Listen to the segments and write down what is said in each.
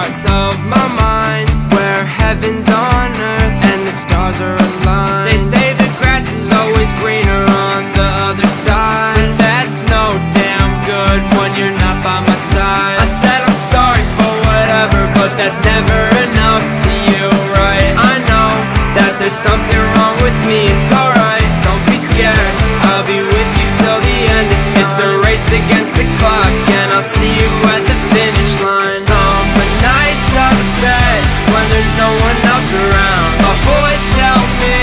parts of my mind where heaven's on earth and the stars are aligned. They say the grass is always greener on the other side, but that's no damn good when you're not by my side. I said I'm sorry for whatever, but that's never enough to you, right? I know that there's something wrong with me, it's alright, don't be scared, I'll be with you till the end of time. It's a race against the clock, and I'll see you at the finish line. Summer nights are the best when there's no one else around. My boys tell me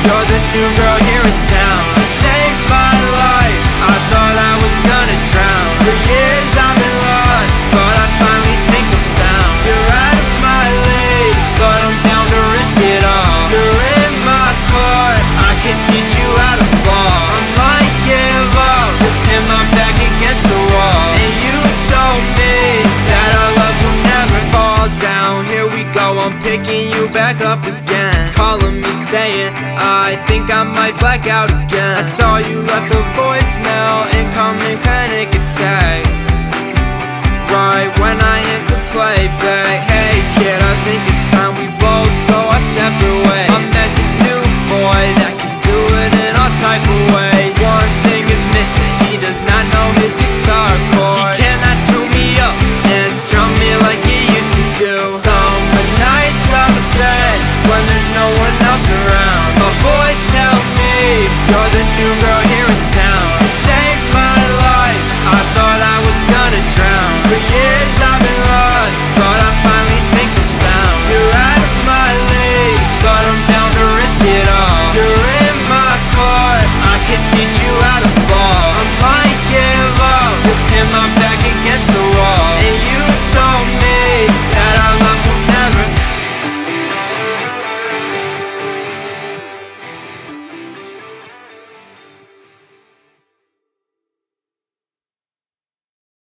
you're the new girl here in town. You saved my life, I thought I was gonna drown. For years I've been lost, but I finally think I found. You're out of my league, but I'm down to risk it all. You're in my court, I can teach you how to ball. I might give up, but pin my back against the wall. And you told me that our love will never fall down. Here we go, I'm picking you back up again, calling me saying I think I might black out again. I saw you left a voicemail, incoming panic attack, right when I hit the playback.